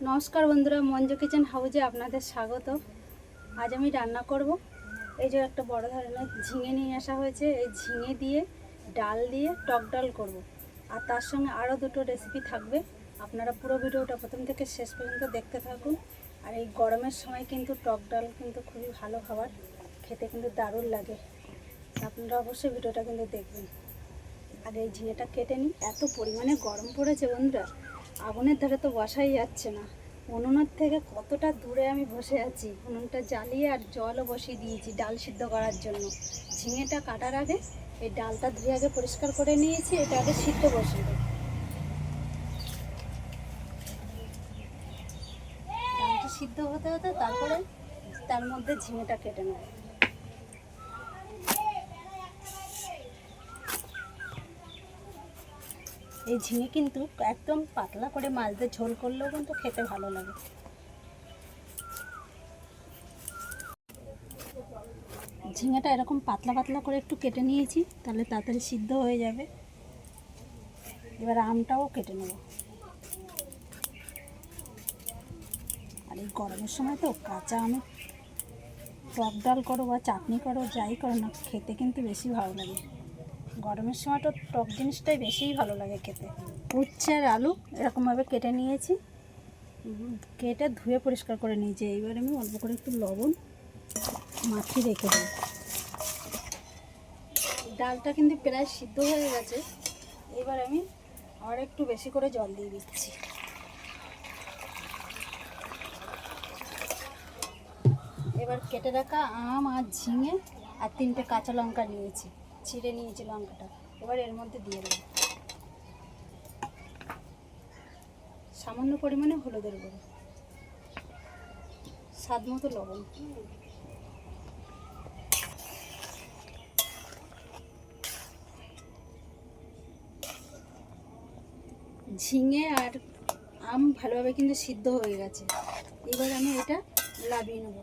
নমস্কার বন্ধুরা, মঞ্জু কিচেন হাউজে আপনাদের স্বাগত। আজ আমি রান্না করব। এই যে একটা বড় ধরনের ঝিঙে নিয়ে আসা হয়েছে। এই ঝিঙে দিয়ে ডাল দিয়ে টক ডাল করব। আর তার সঙ্গে আরও দুটো রেসিপি থাকবে। আপনারা পুরো ভিডিওটা প্রথম থেকে শেষ পর্যন্ত দেখতে থাকুন। আর এই গরমের সময় কিন্তু টক ডাল কিন্তু খুবই ভালো খাবার, খেতে কিন্তু দারুণ লাগে। আপনারা অবশ্যই ভিডিওটা কিন্তু দেখবেন। আর এই ঝিঙেটা কেটে নিই। এত পরিমাণে গরম পড়েছে বন্ধুরা, আগুনের ধারে তো বসাই যাচ্ছে না। উনুনের থেকে কতটা দূরে আমি বসে আছি, উনুনটা জ্বালিয়ে আর জলও বসিয়ে দিয়েছি ডাল সিদ্ধ করার জন্য। ঝিঙেটা কাটার আগে এই ডালটা ধুয়ে আগে পরিষ্কার করে নিয়েছি, এটা আগে সিদ্ধ বসিয়ে দেবো। ডালটা সিদ্ধ হতে হতে তারপরে তার মধ্যে ঝিঙেটা কেটে নেব। এই ঝিঙে কিন্তু একদম পাতলা করে মাছ দিয়ে ঝোল করলেও কিন্তু খেতে ভালো লাগে। ঝিঙেটা এরকম পাতলা পাতলা করে একটু কেটে নিয়েছি, তাহলে তাড়াতাড়ি সিদ্ধ হয়ে যাবে। এবার আমটাও কেটে নেব। আর এই গরমের সময় তো কাঁচা আমে টক ডাল করো বা চাটনি করো, যাই করো না, খেতে কিন্তু বেশি ভালো লাগে। গরমের সময় তো টক জিনিসটাই বেশিই ভালো লাগে খেতে। উচ্ছে আর আলু এরকমভাবে কেটে নিয়েছি, কেটে ধুয়ে পরিষ্কার করে নিয়েছি। এইবার আমি অল্প করে একটু লবণ মাখিয়ে রেখে দিই। ডালটা কিন্তু প্রায় সিদ্ধ হয়ে গেছে। এবার আমি আর একটু বেশি করে জল দিয়ে দিচ্ছি। এবার কেটে রাখা আম আর ঝিঙে আর 3টে কাঁচা লঙ্কা নিয়েছি, ছিঁড়ে নিয়েছি লঙ্কাটা। এবার এর মধ্যে দিয়ে দেবো সামান্য পরিমাণে হলুদের গুঁড়ো, স্বাদ মতো লবণ। ঝিঙে আর আম ভালোভাবে কিন্তু সিদ্ধ হয়ে গেছে। এবার আমি এটা লাবিয়ে নেব।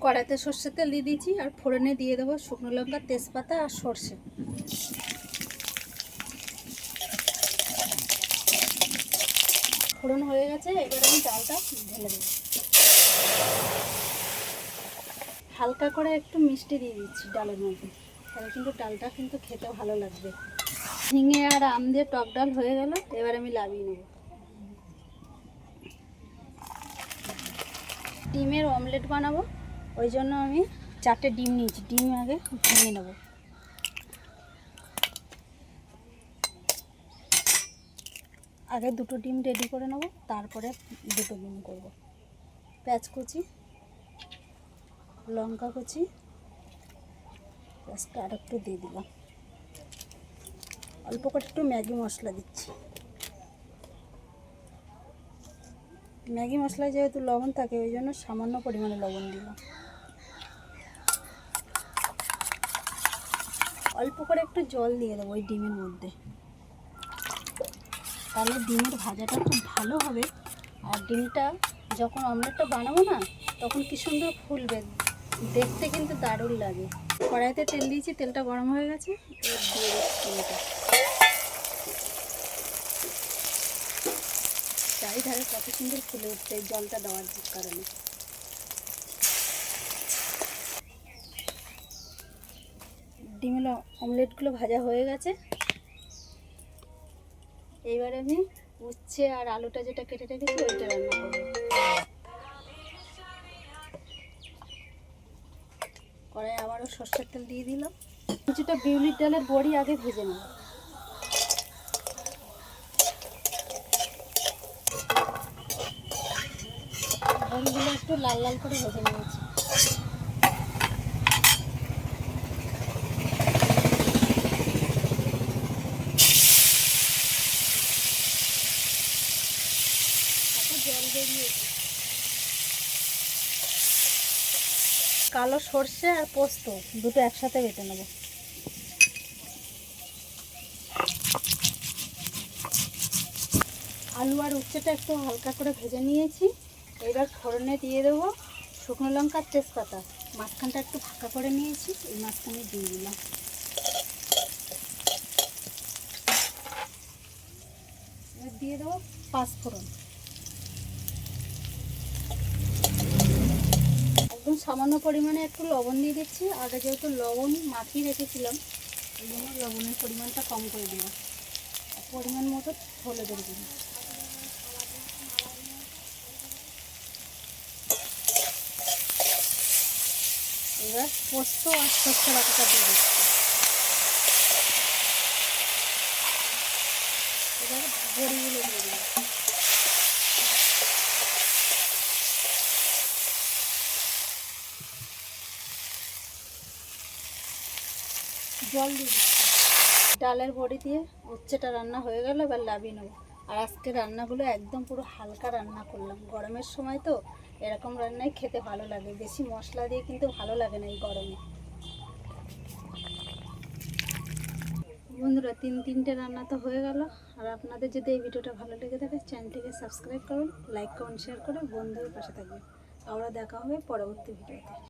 কড়াইতে সর্ষের তেল দিয়ে দিয়েছি, আর ফোড়নে দিয়ে দেবো শুকনো লঙ্কা, তেজপাতা আর সর্ষে। ফোড়ন হয়ে গেছে, এবার আমি ডালটা ঢেলে দেবো। হালকা করে একটু মিষ্টি দিয়ে দিচ্ছি ডালের মধ্যে, তাহলে কিন্তু ডালটা কিন্তু খেতে ভালো লাগবে। ঝিঙে আর আম দিয়ে টক ডাল হয়ে গেল। এবার আমি লাবিয়ে নেব। ডিমের অমলেট বানাবো, ওই জন্য আমি 4টে ডিম নিয়েছি। ডিম আগে ভেঙে নেব। আগে 2টো ডিম রেডি করে নেব, তারপরে 2টো ডিম করব। পেঁয়াজ কুচি, লঙ্কা কুচি, পেঁয়াজটা আর একটু দিয়ে দিলাম। অল্প করে একটু ম্যাগি মশলা দিচ্ছি। ম্যাগি মশলায় যেহেতু লবণ থাকে, ওই জন্য সামান্য পরিমাণে লবণ দিলাম। অল্প করে একটু জল দিয়ে দেবো ওই ডিমের মধ্যে, তাহলে ডিমের ভাজাটা খুব ভালো হবে। আর ডিমটা যখন অমলেটটা বানাবো না, তখন কি সুন্দর ফুলবে, দেখতে কিন্তু দারুণ লাগে। কড়াইতে তেল দিয়েছি, তেলটা গরম হয়ে গেছে। এবার দিয়ে দিচ্ছি এটা। চারিধারে কত সুন্দর ফুলে উঠছে এই জলটা দেওয়ার কারণে। ডিমের অমলেটগুলো ভাজা হয়ে গেছে। এইবার আমি উচ্ছে আর আলুটা যেটা কেটে রেখেছি ওইটা রান্না করবো। কড়াই আবারও সর্ষের তেল দিয়ে দিলাম। কিছুটা বিউলির ডালের বড়ি আগে ভেজে নেব। বড়িগুলো একটু লাল লাল করে ভেজে নিয়েছি। জল বেরিয়েছে। কালো সর্ষে আর পোস্ত দুটো একসাথে বেটে নেব। আলু আর উচ্ছেটা একটু হালকা করে ভেজে নিয়েছি। এবার ফোড়নে দিয়ে দেবো শুকনো লঙ্কা আর তেজপাতা। মাঝখানটা একটু ফাঁকা করে নিয়েছি, এই মাঝখানে দিয়ে দিলাম। দিয়ে দেবো পাঁচফোড়ন, একদম সামান্য পরিমাণে একটু লবণ দিয়ে দিচ্ছি। আগে যেহেতু লবণ মাখিয়ে রেখেছিলাম এই জন্য লবণের পরিমাণটা কম করে দেবো। পরিমাণ মতো হলুদের গুঁড়ো, এবার পোস্ত আর সরষে বাটাটা দিয়ে দিচ্ছি। এবার বড়িগুলো দিয়ে দেবো। জল দিয়ে দিচ্ছি। ডালের বড়ি দিয়ে উচ্ছেটা রান্না হয়ে গেল, এবার নামিয়ে নেবো। আর আজকে রান্নাগুলো একদম পুরো হালকা রান্না করলাম, গরমের সময় তো এরকম রান্নাই খেতে ভালো লাগে, বেশি মশলা দিয়ে কিন্তু ভালো লাগে না এই গরমে। বন্ধুরা তিনটে রান্না তো হয়ে গেল। আর আপনাদের যদি এই ভিডিওটা ভালো লেগে থাকে চ্যানেলটিকে সাবস্ক্রাইব করুন, লাইক কমেন্ট শেয়ার করে বন্ধুদের পাশে থাকবেন। আবার দেখা হবে পরবর্তী ভিডিওতে।